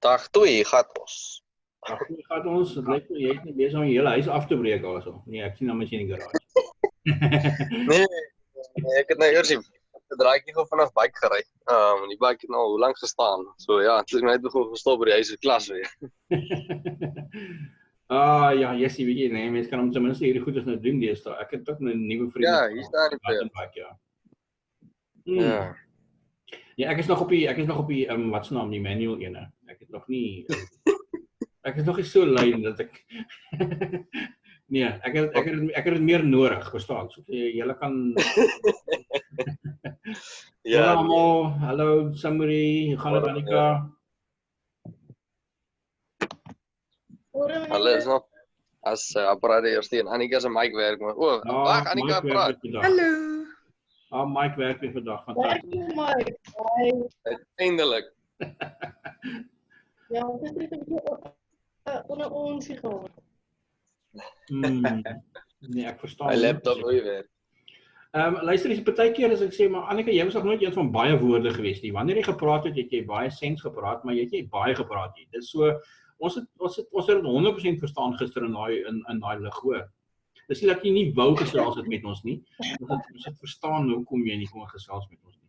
Dag 2 gatbos. Dag 2 gaat ons, het lyk my jy is nie besig om die hele huis af te breek also. Nee, ek sien nou mens in die garage. Nee, ek het nou eers die draaitjie gou vanaf bike gery. Die bike het nou hoe lank gestaan. So ja, het is net begin gestop by die huis se klas weer. Ja, Jessie, weet jy, nee, mens kan om ten minste hierdie goedes nou doen deesdae. Ek het ook 'n nuwe vriend. Ja, hier staan die bike, ja. Ja. Ja, ek is nog op die wat se naam, die manual ene. Ek het nog nie ek is nog nie so lui dat ek nee, ek het dit meer nodig, verstaan? So julle kan Ja. Hallo Samuri, hoe gaan dit Annika? Hallo, is nog as apparaat eers en Annika se mic werk maar. Wag, Annika praat. Hallo. Mike werk weer vandag, fantasties. Eindelijk. Ja, dit is 'n bietjie onder ons gegaan. Nee, ek verstaan. My laptop hoe werk. Luister, is partykeer as ek sê, maar Annika, jy was nog nooit een van baie woorde gewees nie. Wanneer jy gepraat het, het jy baie sens gepraat, maar jy het nie baie gepraat nie. Dit is so ons het 100% verstaan gister in daai lig hoor. Dis nie dat jy nie wou gesels het met ons nie. Ons het verstaan hoekom jy nie kon gesels met ons nie.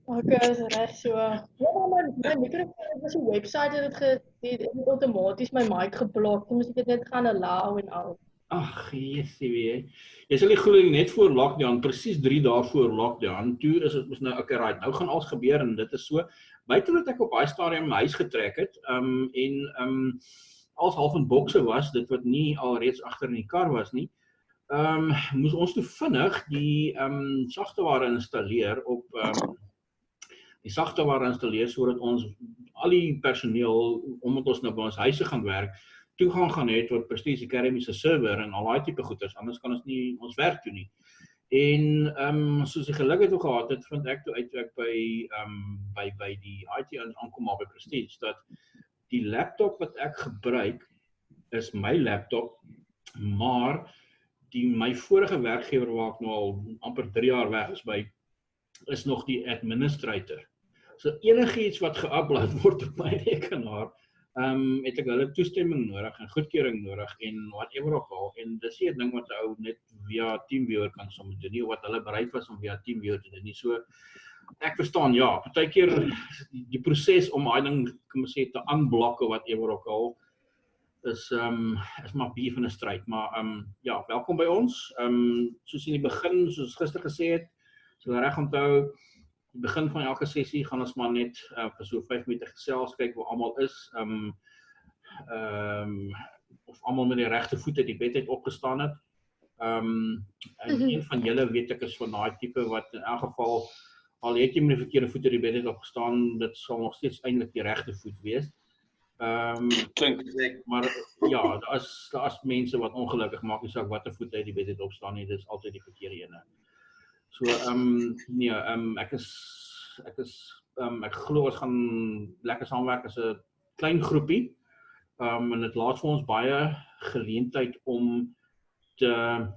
Okay, is reg so. Ja, maar my mikrofoon was 'n webwerf het dit outomaties my mic geblok. Toe moes ek dit net gaan allow en al. Ag, Jessie weet. Jy sal nie glo nie, net voor lockdown, presies 3 dae voor lockdown, toe is dit mos nou okay, right. Nou gaan alles gebeur en dit is so. Buite dat ek op baie stadium my huis getrek het, als half in bokse was, dit wat nie al reeds agter in die kar was nie, moes ons toe vinnig die sagteware installeer op sodat ons al die personeel, omdat ons nou by ons huise gaan werk, toegang gaan het tot Prestige Academy se server en al daai tipe goeders, anders kan ons nie ons werk doen nie. En soos ek geluk het toe gehad het, vind ek toe uit ek by die IT aankom maar by Prestige, dat die laptop wat ek gebruik is my laptop, maar my vorige werkgewer waar ek nou al amper 3 jaar weg is by, is nog die administrator. So enigiets wat geupload word op my rekenaar, het ek hulle toestemming nodig en goedkeuring nodig en whatever ook al. En dis nie 'n ding wat ou net via TeamViewer kan soms doen nie, wat hulle bereid was om via TeamViewer te doen nie. So ek verstaan, ja, partykeer die proses om daai ding, kom ons sê, te unblokke whatever ook al, is maar bietjie van 'n stryd. Maar ja, welkom by ons. Soos in die begin, soos gister gesê het, so reg onthou, die begin van elke sessie gaan ons maar net vir so 5 minute gesels, kyk waar almal is, of almal met die regte voet uit die bed uit opgestaan het. En een van julle weet ek is van daai tipe wat in elk geval, al het jy met die verkeerde voet uit die bed uit opgestaan, dit sal nog steeds eintlik die regte voet wees. Klink maar ja, daar is mense wat ongelukkig maak nie saak watter voet uit die bed uit opstaan nie, dit is altyd die verkeerde ene. So, nee, ek glo ons gaan lekker saamwerk as 'n klein groepie, en dit laat vir ons baie geleentheid om te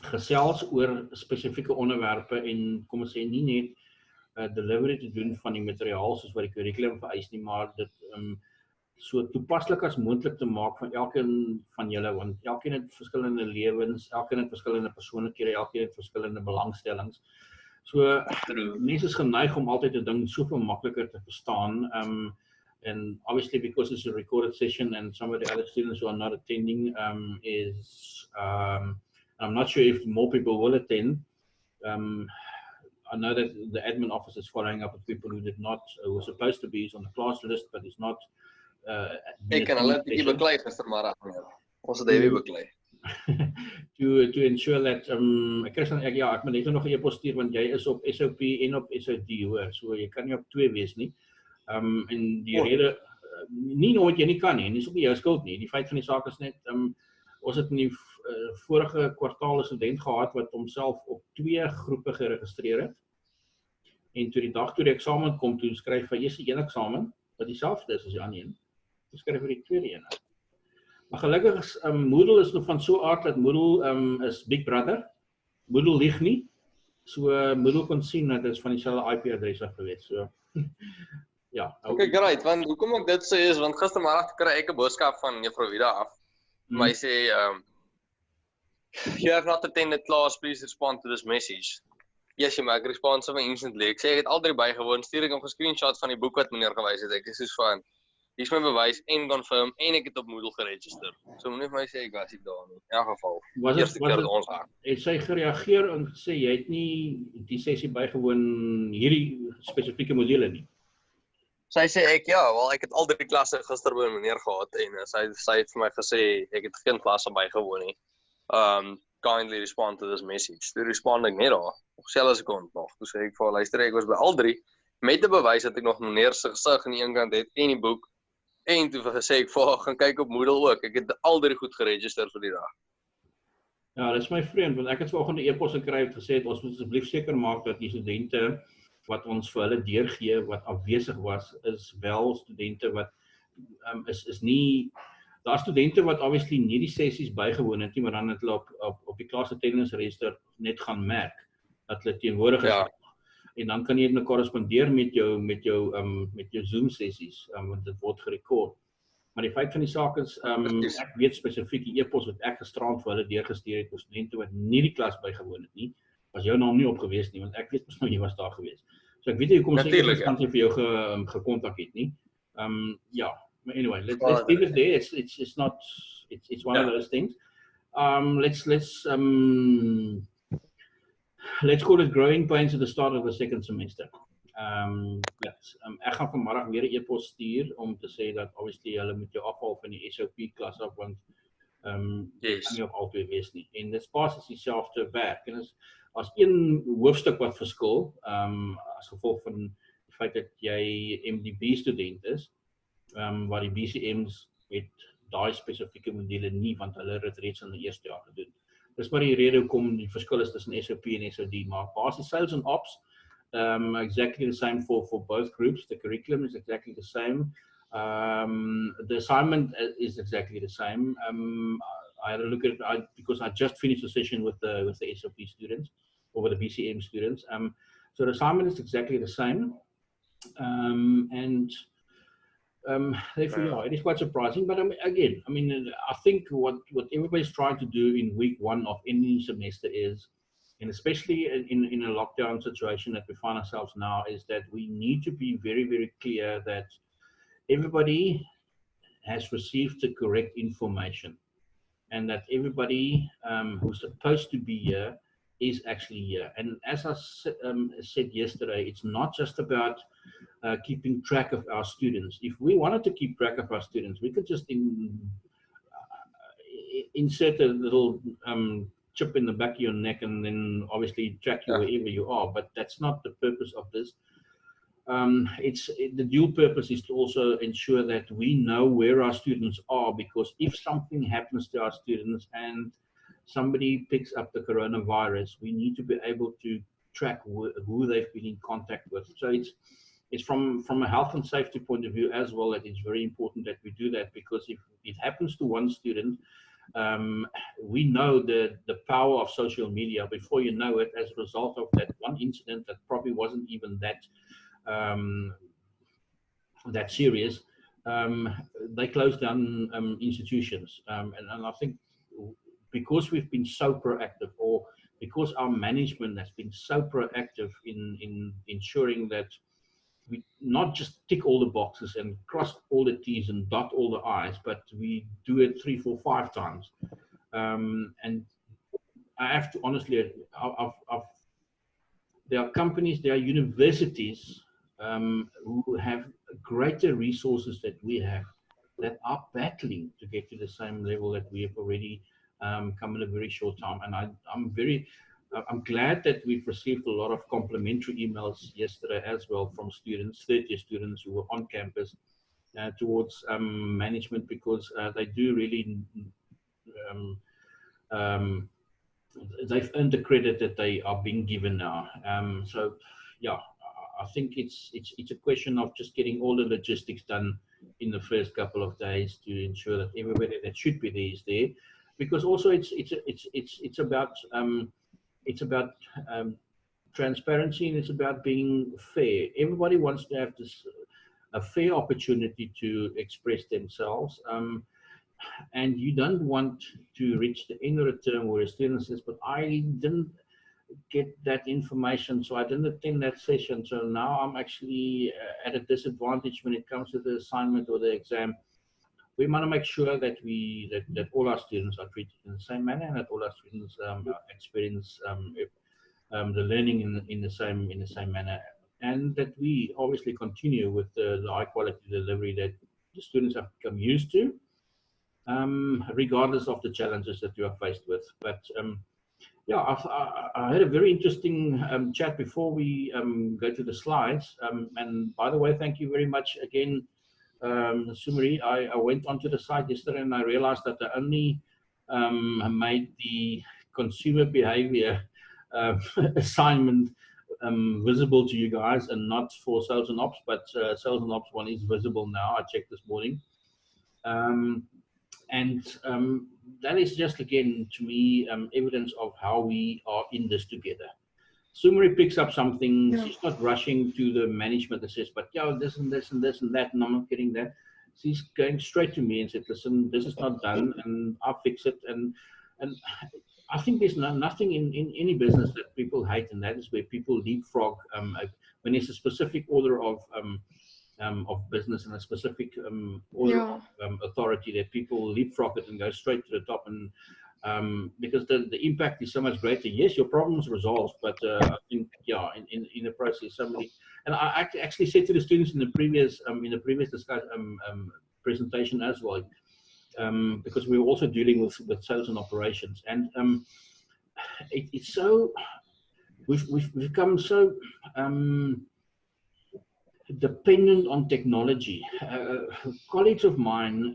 gesels oor spesifieke onderwerpe en kom ons sê nie net delivery te doen van die materiaal soos wat die curriculum vereis nie, maar dit so toepaslik as moontlik te maak van elkeen van julle, want elkeen het verskillende lewens, elkeen het verskillende persoonlikhede, elkeen het verskillende belangstellings. So mense is geneig om altyd 'n ding soveel makliker te verstaan, and obviously because it's a recorded session and some of the other students who are not attending I'm not sure if more people will attend. I know that the admin office is following up with people who were supposed to be on the class list, but is not. Ek kan hulle 'n bietjie beklei gistermiddag. Ons het baie beklei. To ensure that Christian, ek moet net nog 'n e-pos stuur want jy is op SOP en op SOD hoor, so jy kan nie op 2 wees nie. En die rede nie nooit jy nie kan nie, en dis ook nie jou skuld nie. Die feit van die saak is net ons het in die vorige kwartaal 'n student gehad wat homself op 2 groepe geregistreer het. En toe die dag toe die eksamen kom, toe skryf hy eers 'n eksamen wat dieselfde is as die ander een. Toe skryf hy die tweede een. Maar gelukkig is Moodle is nog van so aard dat Moodle is Big Brother. Moodle lieg nie. So Moodle kon sien dat is van dieselfde IP-adres af gewees. So ja. Okay, great. Want hoekom ek dit sê is want gistermiddag kry ek 'n boodskap van Juffrou Vida af. My sê you have not attended class, please respond to this message. Yes, maar ek respond so instantly. Ek sê ek het al 3 bygewoon, stuur ek hom 'n screenshot van die boek wat meneer gewys het. Ek is soos van hier's my bewys en confirm en ek het op Moodle geregistreer. So moenie vir my sê ek was nie daar nie. In elk geval. Eerste keer dat ons raak. Het sy gereageer en gesê jy het nie die sessie bygewoon hierdie spesifieke module nie? Sy sê ek wel ek het al 3 klasse gister by meneer gehad en sy het vir my gesê ek het geen klasse bygewoon nie. Kindly respond to this message. Toe respond ek net daar. Selfs ek kon nog. Toe sê ek vir haar luister ek was by al 3 met 'n bewys dat ek nog meneer se gesig aan die een kant het en die boek. En toe gesê ek vir haar gaan kyk op Moodle ook. Ek het al 3 goed geregistreer vir die dag. Ja, dis my vriend want ek het vanoggend 'n e-pos gekry het gesê ons moet asseblief seker maak dat die studente wat ons vir hulle deurgee wat afwesig was is wel studente wat is nie daar studente wat obviously nie die sessies bygewoon het nie, maar dan het hulle op die class attendance register net gaan merk dat hulle teenwoordig is. Ja. En dan kan jy net korrespondeer met jou Zoom sessies, want dit word gerekord. Maar die feit van die saak is ek weet spesifiek die e-pos wat ek gisterand vir hulle deurgestuur het vir studente wat nie die klas bygewoon het nie, was jou naam nie op gewees nie, want ek weet mos nou jy was daar gewees. So ek weet nie hoekom sy instansie vir jou gekontak het nie. Ja. But anyway, let's leave it there. It's not. It's one of those things. Let's call it growing pains at the start of the second semester. Ek gaan vanmiddag weer 'n e-pos stuur om te sê dat obviously hulle moet jou afhaal van die SOP klas af want kan nie op albei wees nie. En dit basies dieselfde werk. En as een hoofstuk wat verskil, as gevolg van die feit dat jy MDB student is. Waar die BCM's het daai spesifieke module nie, want hulle het dit reeds in die eerste jaar gedoen. Dis maar die rede hoekom die verskil is tussen SOP en SOD, maar basies sales and ops, exactly the same for both groups. The curriculum is exactly the same. The assignment is exactly the same. I had a look at it because I just finished a session with the SOP students, or with the BCM students. So the assignment is exactly the same. Therefore, it is quite surprising. But again, I mean, I think what everybody's trying to do in week 1 of any semester is, and especially in a lockdown situation that we find ourselves now, is that we need to be very, very clear that everybody has received the correct information, and that everybody who's supposed to be here is actually here. And as I said yesterday, it's not just about keeping track of our students. If we wanted to keep track of our students, we could just insert a little chip in the back of your neck and then obviously track you wherever you are, but that's not the purpose of this. The dual purpose is to also ensure that we know where our students are, because if something happens to our students and somebody picks up the coronavirus, we need to be able to track who they've been in contact with. So it's from a health and safety point of view as well that it's very important that we do that, because if it happens to one student, we know the power of social media. Before you know it, as a result of that one incident that probably wasn't even that serious, they closed down institutions. And I think because we've been so proactive, or because our management has been so proactive in ensuring that we not just tick all the boxes and cross all the T's and dot all the I's, but we do it 3, 4, 5 times. And I have to honestly, there are companies, there are universities who have greater resources that we have, that are battling to get to the same level that we have already come in a very short time. And I'm glad that we've received a lot of complimentary emails yesterday as well from students, 30 students who were on campus towards management, because they do really, they've earned the credit that they are being given now. So yeah, I think it's a question of just getting all the logistics done in the first couple of days to ensure that everybody that should be there is there, because also it's about transparency and it's about being fair. Everybody wants to have a fair opportunity to express themselves. And you don't want to reach the end of the term where a student says, but I didn't get that information, so I didn't attend that session, so now I'm actually at a disadvantage when it comes to the assignment or the exam. We want to make sure that that all our students are treated in the same manner and that all our students experience the learning in the same manner, and that we obviously continue with the high quality delivery that the students have become used to, regardless of the challenges that you are faced with. But yeah, I had a very interesting chat before we go to the slides. And by the way, thank you very much again, Sumeri. I went onto the site yesterday and I realized that I only made the consumer behavior assignment visible to you guys and not for sales and ops, but sales and ops one is visible now. I checked this morning. That is just, again, to me, evidence of how we are in this together. Sumeri picks up something, she's not rushing to the management that says, but yeah, this and this and this and that, and I'm not getting that. She's going straight to me and said, listen, this is not done, and I'll fix it. And I think there's nothing in any business that people hate, and that is where people leapfrog when there's a specific order of business and a specific order of authority, that people leapfrog it and go straight to the top, and because the impact is so much greater. Yes, your problem's resolved, but I think, yeah, in the process, somebody, and I actually said to the students in the previous presentation as well, because we were also dealing with sales and operations, and it's so we've become so dependent on technology. Colleagues of mine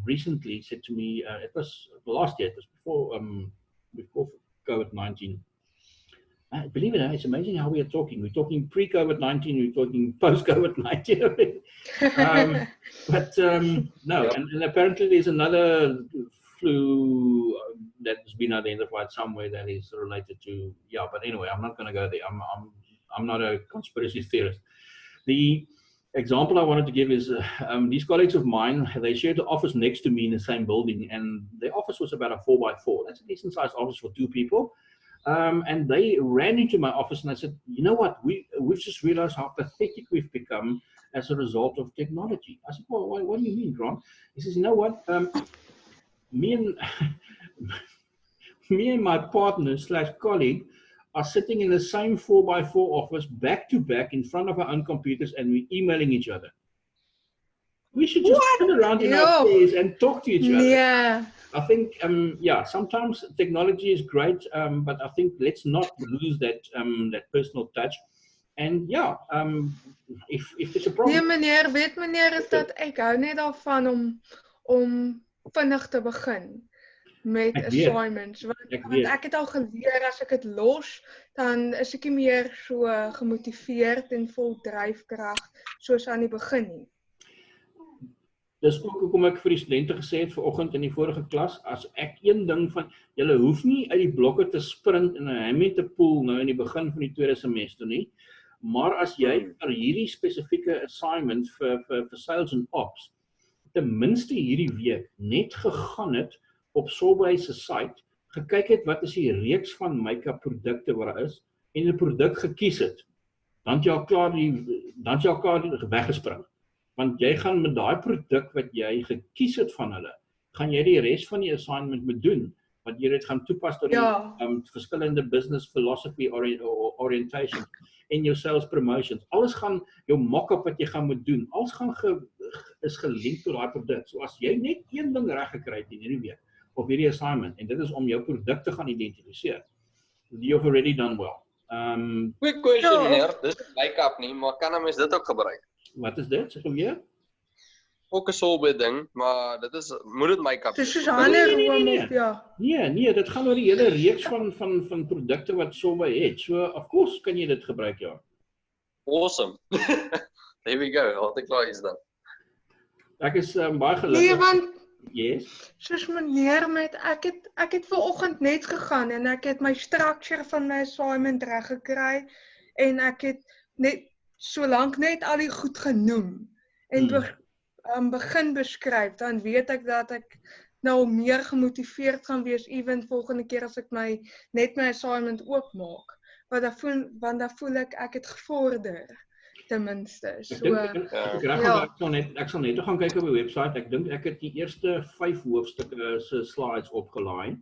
recently said to me, it was last year, it was before COVID-19. Believe it or not, it's amazing how we are talking. We're talking pre-COVID-19, we're talking post-COVID-19. No, and apparently there's another flu that's been identified somewhere that is related to, yeah, but anyway, I'm not going to go there. I'm not a conspiracy theorist. The example I wanted to give is these colleagues of mine, they shared the office next to me in the same building, and the office was about a 4x4. That's a decent sized office for 2 people. And they ran into my office and I said, you know what, we've just realized how pathetic we've become as a result of technology. I said, well, what do you mean, Grant? He says, you know what, me and my partner / colleague are sitting in the same 4x4 office back to back in front of our own computers, and we're emailing each other. We should just turn around in our chairs and talk to each other. Yeah. I think, yeah, sometimes technology is great, but I think let's not lose that that personal touch. And yeah, if there's a problem. Nee, meneer, is dat ek hou net daarvan om vinnig te begin met assignments. Want ek het al geleer, as ek het los, dan is ek nie meer so gemotiveerd en vol dryfkrag soos aan die begin nie. Dis ook hoekom ek vir die studente gesê het vanoggend in die vorige klas, as ek een ding van, julle hoef nie uit die blokke te sprint en 'n hammy te pool nou in die begin van die tweede semester nie, maar as jy vir hierdie spesifieke assignment vir sales and ops, ten minste hierdie week net gegaan het op Solvay se site, gekyk het wat is die reeks van make-up produkte wat daar is, en 'n produk gekies het, dan het jy al klaar weggespring. Want jy gaan met daai produk wat jy gekies het van hulle, gaan jy die res van die assignment moet doen, want jy dit gaan toepas tot die verskillende business philosophy orientation en jou sales promotions. Alles gaan, jou mock-up wat jy gaan moet doen, alles gaan is gelink tot daai produk. So as jy net een ding reg gekry het in hierdie week, of hierdie assignment, en dit is om jou produk te gaan identifiseer, you've already done well. Quick question, meneer, dis make-up nie, maar kan 'n mens dit ook gebruik? Wat is dit? Zeg hom weer? Ook 'n Solvay ding, maar dit is, moet dit make-up. Dis soos handeroom of ja. Nee, dit gaan oor die hele reeks van produkte wat Solvay het. So, of course kan jy dit gebruik, ja. Awesome. There we go, al te klaar is dan. Ek is baie gelukkig. Nee, want Yes. Soos meneer met ek het vanoggend net gegaan en ek het my structure van my assignment reg gekry en ek het net solank net al die goed genoem en begin beskryf, dan weet ek dat ek nou meer gemotiveerd gaan wees ewen volgende keer as ek net my assignment oopmaak. Want dan voel ek het gevorder ten minste. So Ek sal net gaan kyk op die webwerf. Ek dink ek het die eerste 5 hoofstukke se slides opgelaai.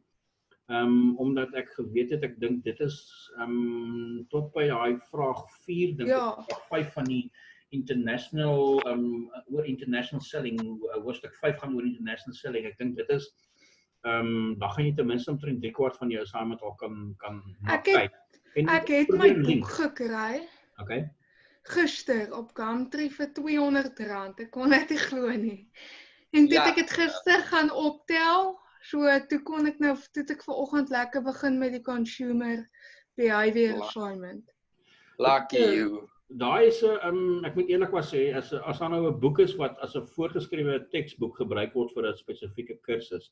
Omdat ek geweet het, ek dink dit is tot by daai vraag 4 dink ek 5 van die international oor international selling, hoofstuk 5 gaan oor international selling. Ek dink dit is dan gaan jy ten minste omtrent 3/4 van jou assignment al kan kyk. Ek het my boek gekry. Okay. Gister op Gumtree vir R200. Ek kon dit nie glo nie. En toe ek het gister gaan optel, so toe ek vanoggend lekker begin met die consumer behavior assignment. Lucky you. Daai is ek moet eerlikwaar sê, as daar nou 'n boek is wat as 'n voorgeskrewe teksboek gebruik word vir 'n spesifieke kursus,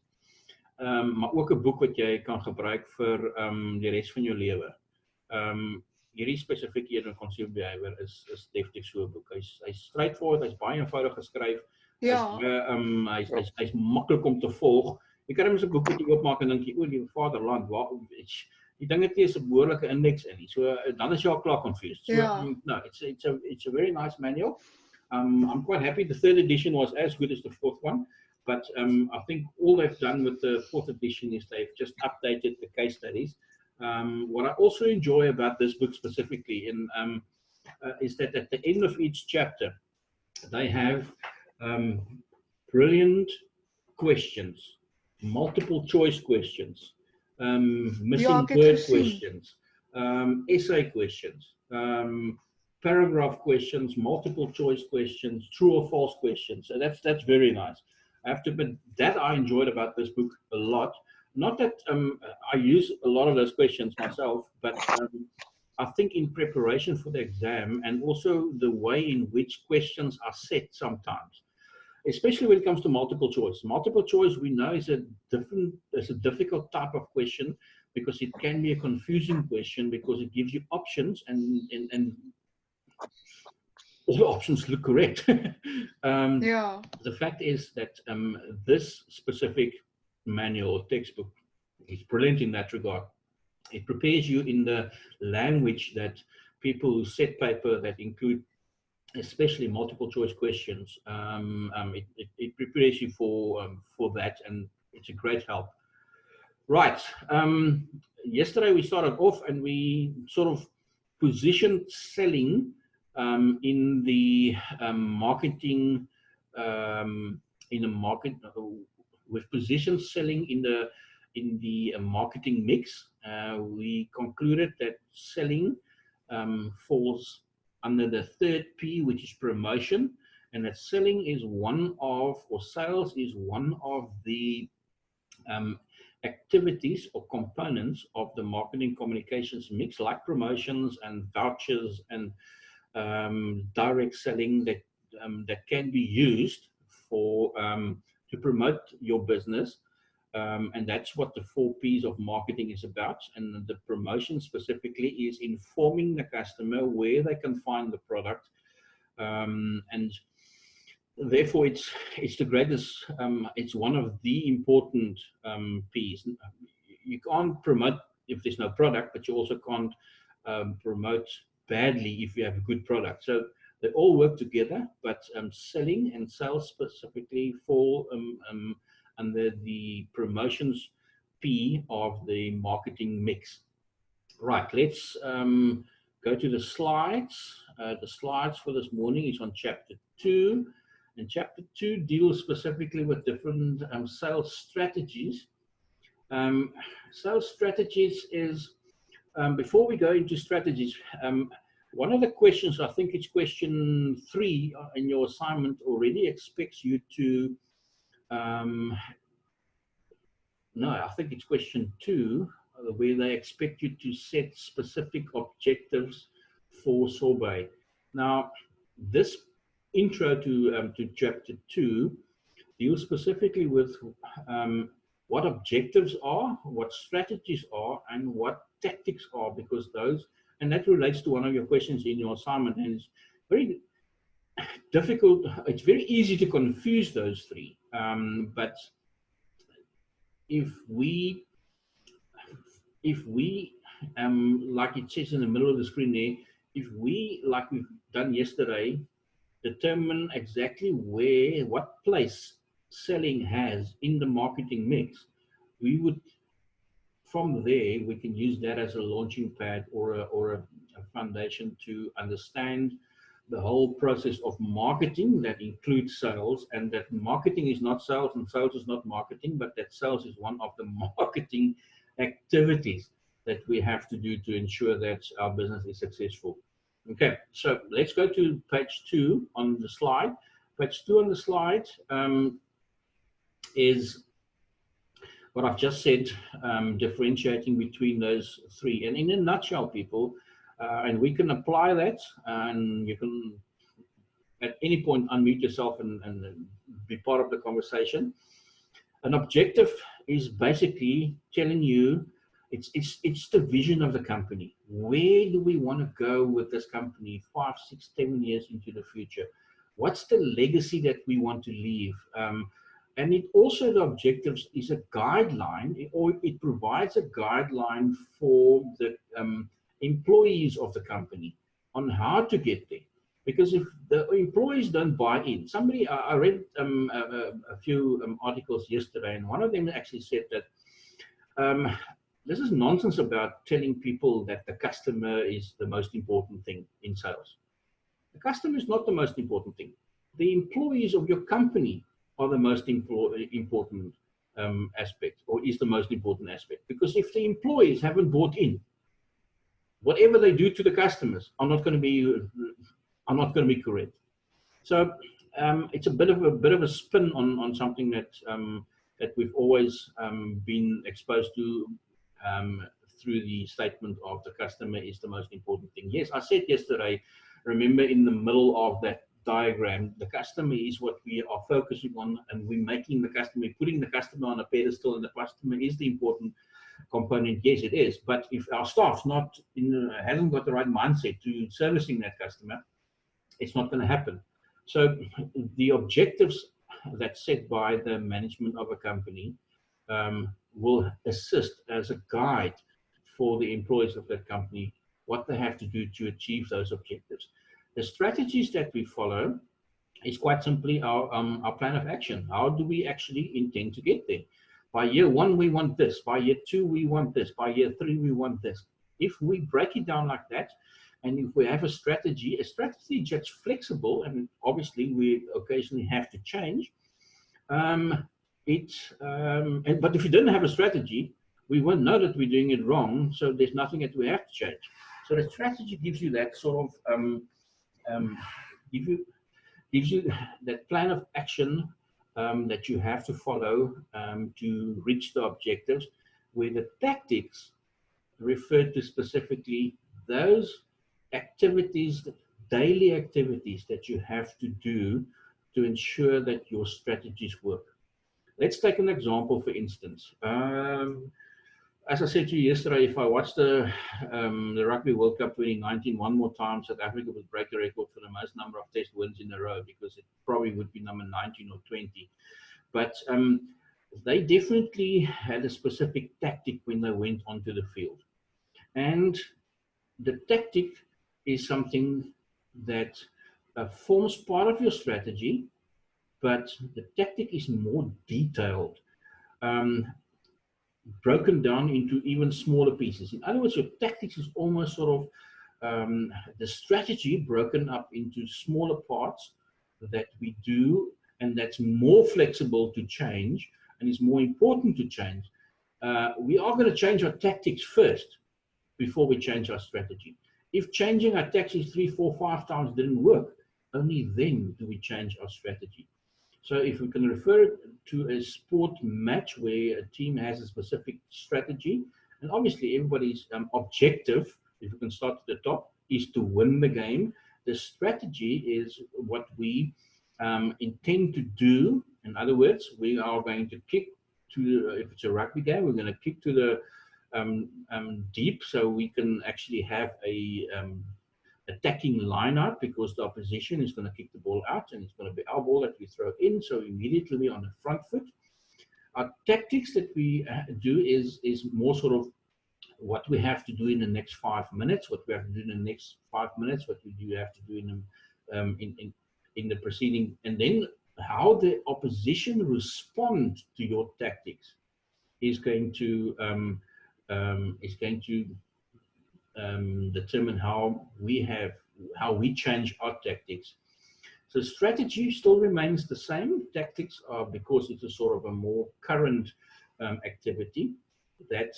maar ook 'n boek wat jy kan gebruik vir die res van jou lewe. Hierdie spesifieke een in consumer behavior is definitief so 'n boek. Hy's straightforward, hy's baie eenvoudig geskryf. Hy's maklik om te volg. Jy kan hom as 'n boek wat jy oopmaak en dink jy, o, die vaderland, die ding het nie 'n behoorlike indeks in nie. So dan is jy al klaar confused. So no, it's a very nice manual. I'm quite happy. The 3rd edition was as good as the 4th one, but I think all they've done with the 4th edition is they've just updated the case studies. What I also enjoy about this book specifically is that at the end of each chapter, they have brilliant questions, multiple choice questions, missing word questions, essay questions, paragraph questions, multiple choice questions, true or false questions. So that's very nice. I have to admit that I enjoyed about this book a lot. Not that I use a lot of those questions myself, but I think in preparation for the exam and also the way in which questions are set sometimes, especially when it comes to multiple choice. Multiple choice we know is a difficult type of question because it can be a confusing question because it gives you options and all the options look correct. The fact is that this specific manual or textbook is brilliant in that regard. It prepares you in the language that people who set paper that include especially multiple choice questions. It prepares you for that, and it's a great help. Right. Yesterday we started off and we sort of positioned selling in the marketing with position selling in the marketing mix. We concluded that selling falls under the 3rd P, which is promotion, and that selling is sales is one of the activities or components of the marketing communications mix, like promotions and vouchers and direct selling that can be used for to promote your business, and that's what the 4 P's of marketing is about. And the promotion specifically is informing the customer where they can find the product, and therefore it's the greatest. It's one of the important P's. You can't promote if there's no product, but you also can't promote badly if you have a good product. So they all work together, but selling and sales specifically fall under the promotions P of the marketing mix. Right, let's go to the slides. The slides for this morning is on chapter 2. And chapter 2 deals specifically with different sales strategies. Sales strategies is, before we go into strategies, one of the questions, I think it's question 3 in your assignment, already expects you to, no, I think it's question 2, where they expect you to set specific objectives for sorbet. Now, this intro to chapter 2 deals specifically with what objectives are, what strategies are, and what tactics are, because those, and that relates to one of your questions in your assignment, and it's very difficult, it's very easy to confuse those three, but if we, like it says in the middle of the screen there, if we, like we've done yesterday, determine exactly where, what place selling has in the marketing mix, we would, from there, we can use that as a launching pad or a foundation to understand the whole process of marketing that includes sales, and that marketing is not sales and sales is not marketing, but that sales is one of the marketing activities that we have to do to ensure that our business is successful. Okay, so let's go to page 2 on the slide. Page 2 on the slide is what I've just said, differentiating between those three. And in a nutshell, people, and we can apply that, and you can at any point unmute yourself and be part of the conversation. An objective is basically telling you, it's the vision of the company. Where do we want to go with this company 5, 6, 7 years into the future? What's the legacy that we want to leave? And it also, the objectives is a guideline, or it provides a guideline for the employees of the company on how to get there. Because if the employees don't buy in, somebody, I read a few articles yesterday, and one of them actually said that this is nonsense about telling people that the customer is the most important thing in sales. The customer is not the most important thing. The employees of your company are the most important aspect, or is the most important aspect. Because if the employees haven't bought in, whatever they do to the customers are not going to be correct. So it's a bit of a spin on something that that we've always been exposed to through the statement of the customer is the most important thing. Yes, I said yesterday, remember in the middle of that diagram, the customer is what we are focusing on, and we're making the customer, putting the customer on a pedestal, and the customer is the important component. Yes, it is. But if our staff's not hasn't got the right mindset to servicing that customer, it's not going to happen. So the objectives that's set by the management of a company will assist as a guide for the employees of that company, what they have to do to achieve those objectives. The strategies that we follow is quite simply our plan of action. How do we actually intend to get there? By year 1, we want this. By year 2, we want this. By year 3, we want this. If we break it down like that, and if we have a strategy that's flexible, and obviously we occasionally have to change, but if you don't have a strategy, we won't know that we're doing it wrong, so there's nothing that we have to change. So the strategy gives you that sort of, gives you that plan of action that you have to follow to reach the objectives, where the tactics refer to specifically those activities, daily activities that you have to do to ensure that your strategies work. Let's take an example, for instance. As I said to you yesterday, if I watch the Rugby World Cup 2019 one more time, South Africa would break the record for the most number of test wins in a row, because it probably would be number 19 or 20. But they definitely had a specific tactic when they went onto the field. And the tactic is something that forms part of your strategy, but the tactic is more detailed, broken down into even smaller pieces. In other words, your tactics is almost sort of the strategy broken up into smaller parts that we do, and that's more flexible to change and is more important to change. We are going to change our tactics first before we change our strategy. If changing our tactics 3, 4, 5 times didn't work, only then do we change our strategy. So if we can refer it to a sport match where a team has a specific strategy, and obviously everybody's objective, if we can start at the top, is to win the game. The strategy is what we intend to do. In other words, we are going to kick to, if it's a rugby game, we're going to kick to the deep, so we can actually have a attacking line out, because the opposition is going to kick the ball out and it's going to be our ball that we throw in, so immediately we're on the front foot. Our tactics that we do is more sort of what we have to do in the next 5 minutes, what we have to do in the next 5 minutes, what we do have to do in the preceding, and then how the opposition respond to your tactics is going to determine how we change our tactics. So strategy still remains the same. Tactics are, because it's a sort of a more current activity that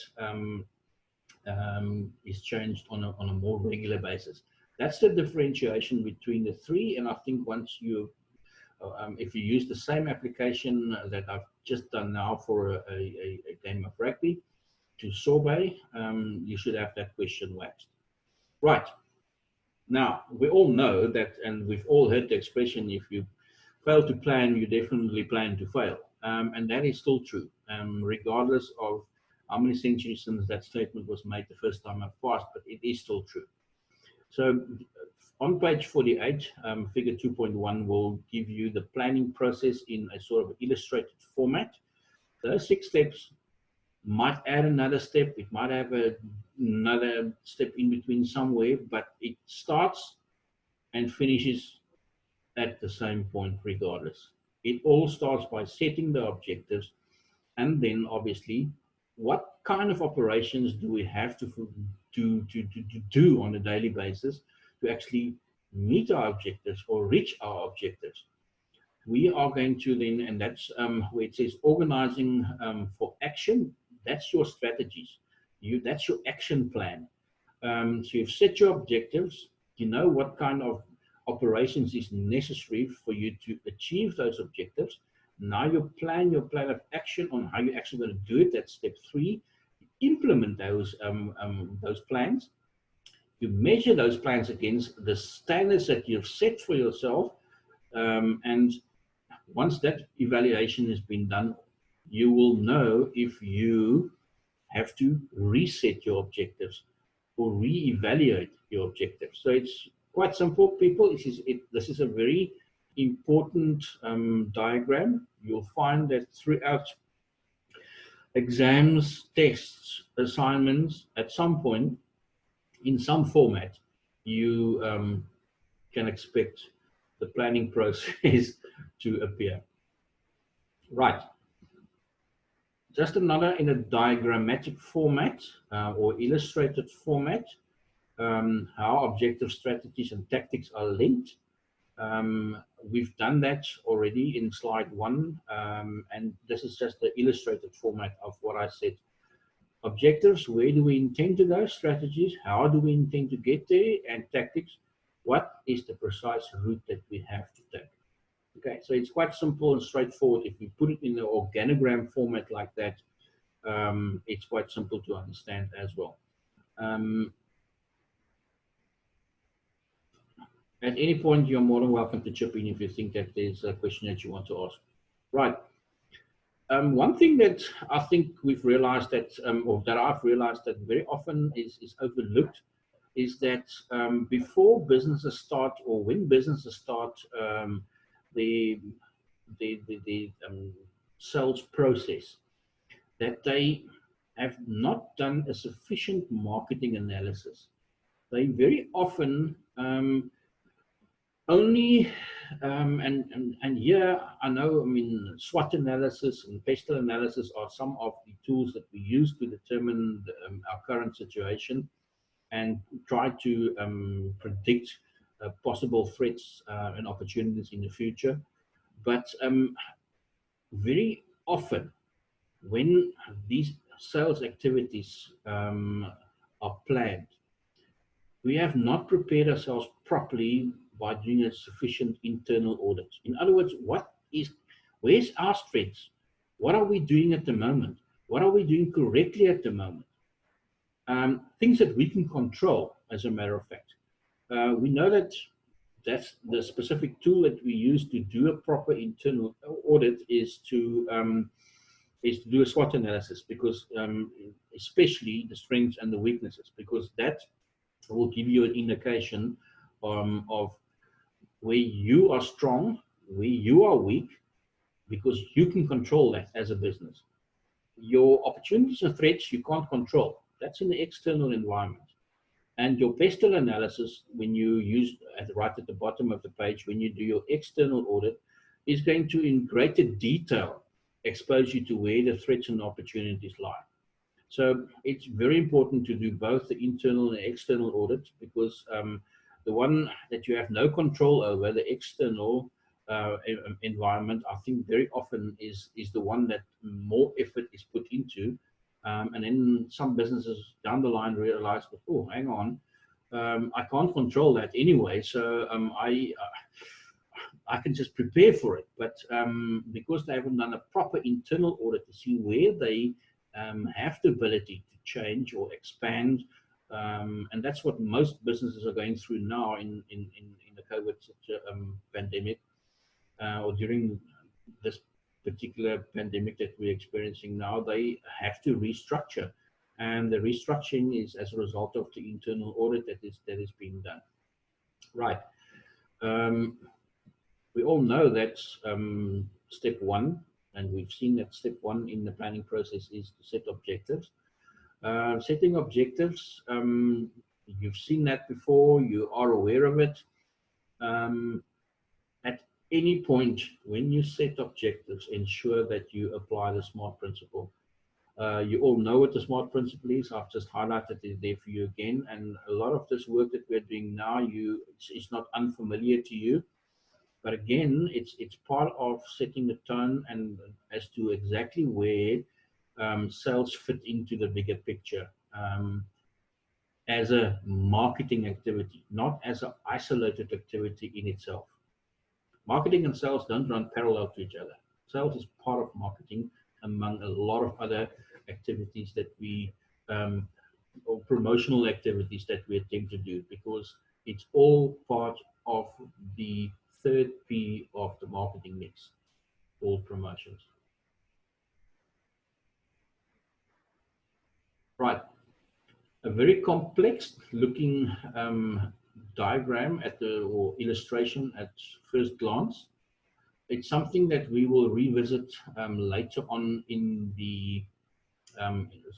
is changed on a more regular basis. That's the differentiation between the three. And I think once you, if you use the same application that I've just done now for a game of rugby to sorbet, you should have that question waxed. Right. Now, we all know that, and we've all heard the expression, if you fail to plan, you definitely plan to fail. And that is still true, regardless of how many centuries since that statement was made the first time I've passed, but it is still true. So on page 48, figure 2.1 will give you the planning process in a sort of illustrated format. Those 6 steps might add another step, it might have another step in between somewhere, but it starts and finishes at the same point regardless. It all starts by setting the objectives, and then obviously what kind of operations do we have to do on a daily basis to actually meet our objectives or reach our objectives. We are going to then, and that's where it says organizing for action. That's your strategies. That's your action plan. So you've set your objectives. You know what kind of operations is necessary for you to achieve those objectives. Now you plan your plan of action on how you're actually going to do it. That's step 3. You implement those plans. You measure those plans against the standards that you've set for yourself. And once that evaluation has been done, you will know if you have to reset your objectives or reevaluate your objectives. So it's quite simple, people. This is a very important diagram. You'll find that throughout exams, tests, assignments, at some point, in some format, you can expect the planning process to appear. Right. Just another in a diagrammatic format or illustrated format, how objective strategies and tactics are linked. We've done that already in slide 1, and this is just the illustrated format of what I said. Objectives, where do we intend to go? Strategies, how do we intend to get there? And tactics, what is the precise route that we have to take? Okay, so it's quite simple and straightforward. If you put it in the organogram format like that, it's quite simple to understand as well. At any point, you're more than welcome to chip in if you think that there's a question that you want to ask. Right. One thing that I think we've realized that, or that I've realized that very often is overlooked, is that before businesses start, or when businesses start the sales process, that they have not done a sufficient marketing analysis. They very often only, and here I know, I mean, SWOT analysis and pestle analysis are some of the tools that we use to determine our current situation and try to predict possible threats and opportunities in the future. But very often, when these sales activities are planned, we have not prepared ourselves properly by doing a sufficient internal audit. In other words, where's our strengths? What are we doing at the moment? What are we doing correctly at the moment? Things that we can control, as a matter of fact. We know that that's the specific tool that we use to do a proper internal audit is to do a SWOT analysis, because especially the strengths and the weaknesses, because that will give you an indication of where you are strong, where you are weak, because you can control that as a business. Your opportunities and threats you can't control. That's in the external environment. And your pestle analysis, when you use right at the bottom of the page, when you do your external audit, is going to, in greater detail, expose you to where the threats and opportunities lie. So it's very important to do both the internal and external audit, because the one that you have no control over, the external environment, I think very often is the one that more effort is put into. And then some businesses down the line realize, oh, hang on, I can't control that anyway, so I can just prepare for it. But because they haven't done a proper internal audit to see where they have the ability to change or expand, and that's what most businesses are going through now in the COVID pandemic, or during this particular pandemic that we're experiencing now. They have to restructure, and the restructuring is as a result of the internal audit that is being done. Right. We all know that step one, and we've seen that step one in the planning process is to set objectives. Setting objectives, you've seen that before, you are aware of it. At any point when you set objectives, ensure that you apply the SMART principle. You all know what the SMART principle is. I've just highlighted it there for you again, and a lot of this work that we're doing now, it's not unfamiliar to you. But again, it's part of setting the tone and as to exactly where sales fit into the bigger picture as a marketing activity, not as an isolated activity in itself. Marketing and sales don't run parallel to each other. Sales is part of marketing among a lot of other activities that we, or promotional activities that we attempt to do, because it's all part of the third P of the marketing mix, all promotions. Right, a very complex looking diagram or illustration at first glance. It's something that we will revisit later on in the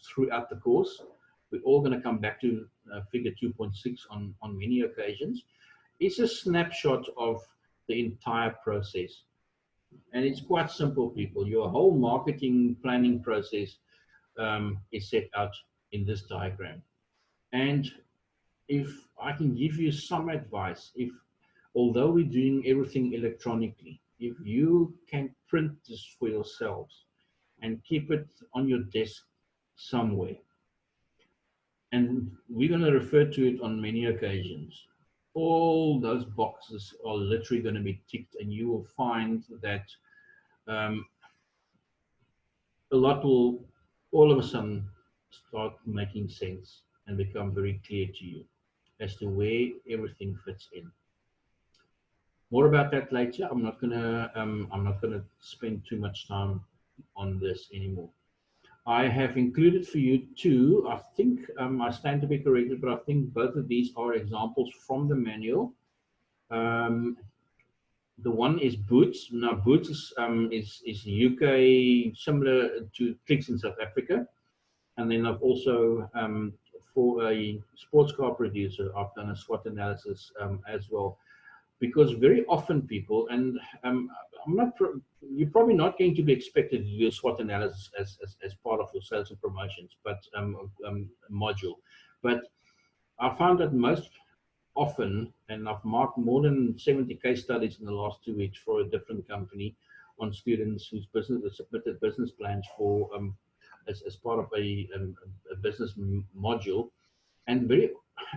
throughout the course. We're all going to come back to figure 2.6 on many occasions. It's a snapshot of the entire process, and it's quite simple, people. Your whole marketing planning process is set out in this diagram. And if I can give you some advice, although we're doing everything electronically, if you can print this for yourselves and keep it on your desk somewhere, and we're going to refer to it on many occasions, all those boxes are literally going to be ticked, and you will find that a lot will all of a sudden start making sense and become very clear to you as to where everything fits in. More about that later. I'm not gonna spend too much time on this anymore. I have included for you two, I think, I stand to be corrected, but I think both of these are examples from the manual. The one is Boots. Now, Boots is UK, similar to Clicks in South Africa. And then I've also, for a sports car producer, I've done a SWOT analysis as well. Because very often people, and you're probably not going to be expected to do a SWOT analysis as part of your sales and promotions, but module. But I found that most often, and I've marked more than 70 case studies in the last 2 weeks for a different company on students whose business have submitted business plans for as part of a business module, and very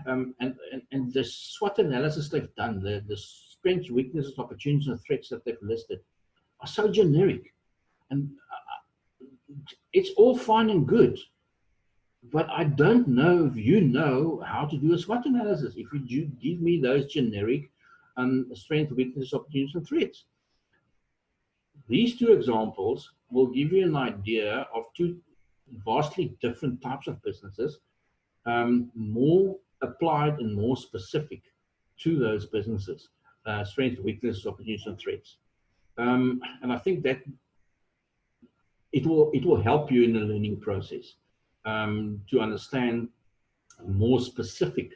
and the SWOT analysis they've done, the strengths, weaknesses, opportunities, and threats that they've listed are so generic, and it's all fine and good. But I don't know if you know how to do a SWOT analysis. If you give me those generic and strengths, weaknesses, opportunities, and threats. These two examples will give you an idea of two vastly different types of businesses, more applied and more specific to those businesses, strengths, weaknesses, opportunities, and threats. And I think that it will help you in the learning process to understand more specific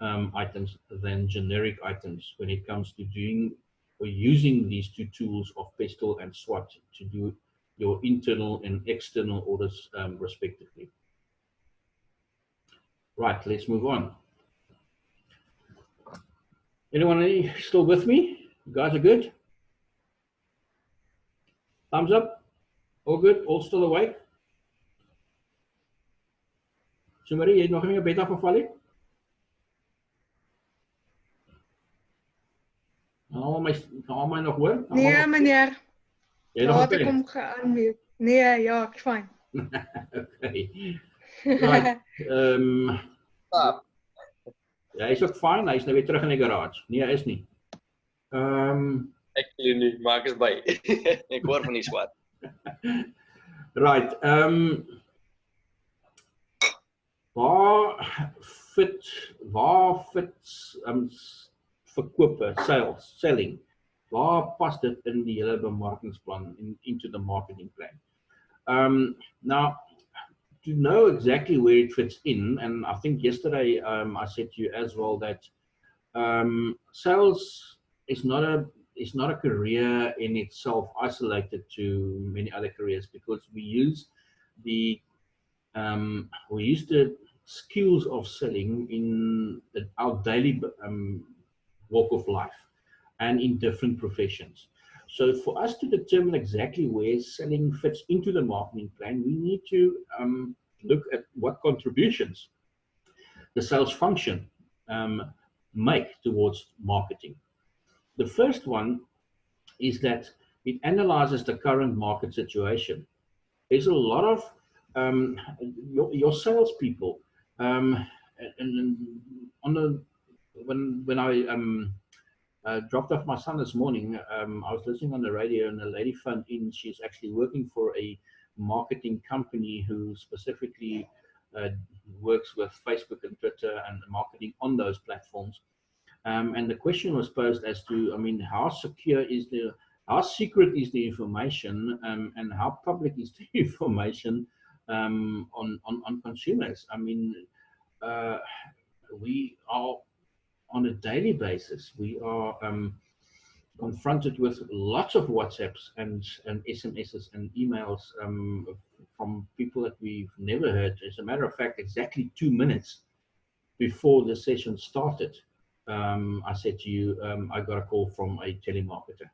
items than generic items when it comes to doing or using these two tools of PESTEL and SWOT to do your internal and external audits respectively. Right, let's move on. Anyone still with me? You guys are good? Thumbs up? All good? All still awake? Somebody, jy het nog nie in bed afgeval nie? Kan my nog hoor? Nee, meneer. Jy nog Laat ek hom ge-unmute. Nee, ja, ek's fyn. Okay. Right. Ja, hy is ook fyn, hy is nou weer terug in die garage. Nee, hy is nie. Ek weet nie, maar ek is by. Ek hoor van die SWOT. Right. Waar fit verkope, sales, selling, waar pas dit in die hele bemarkingsplan, into the marketing plan? Now, to know exactly where it fits in, and I think yesterday I said to you as well that sales is not a career in itself isolated to many other careers, because we use the skills of selling in our daily walk of life and in different professions. So for us to determine exactly where selling fits into the marketing plan, we need to look at what contributions the sales function make towards marketing. The first one is that it analyzes the current market situation. There's a lot of your salespeople, and when I dropped off my son this morning, I was listening on the radio and a lady phoned in. She's actually working for a marketing company who specifically works with Facebook and Twitter and marketing on those platforms. And the question was posed as to, I mean, how secret is the information, and how public is the information on consumers? I mean, we are on a daily basis, we are confronted with lots of WhatsApps and SMSs and emails from people that we've never heard. As a matter of fact, exactly 2 minutes before the session started, I said to you, I got a call from a telemarketer.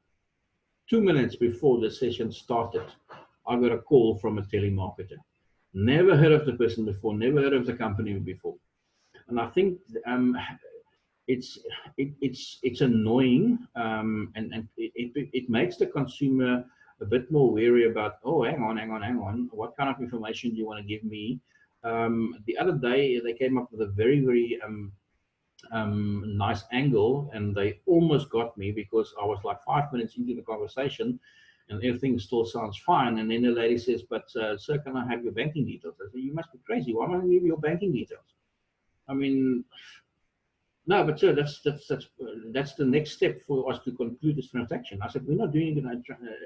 2 minutes before the session started, I got a call from a telemarketer. Never heard of the person before, never heard of the company before. And I think it's annoying, and it makes the consumer a bit more wary about, oh, hang on, what kind of information do you want to give me? The other day they came up with a very, very nice angle, and they almost got me, because I was like 5 minutes into the conversation and everything still sounds fine, and then the lady says, but sir, can I have your banking details? I said, you must be crazy, why am I going to give you your banking details? I mean, no, but sir, that's the next step for us to conclude this transaction. I said, we're not doing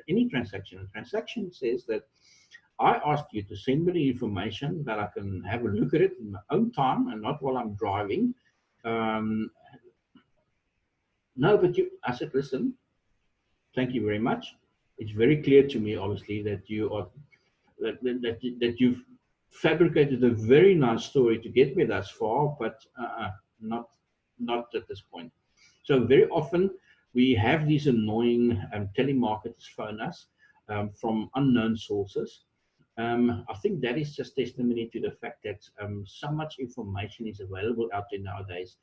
any transaction. A transaction says that I asked you to send me the information that I can have a look at it in my own time and not while I'm driving. No, but I said, listen, thank you very much. It's very clear to me, obviously, that you are that you've fabricated a very nice story to get me thus far, but not at this point. So very often we have these annoying telemarketers phone us from unknown sources. I think that is just testimony to the fact that so much information is available out there nowadays.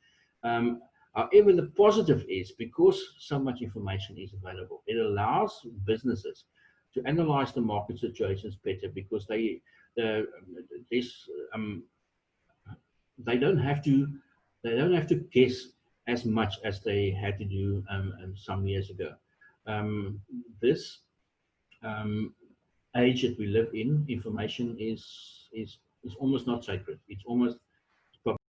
However, the positive is, because so much information is available, it allows businesses to analyze the market situations better, because they don't have to guess as much as they had to do some years ago. This age that we live in, information is almost not sacred. It's almost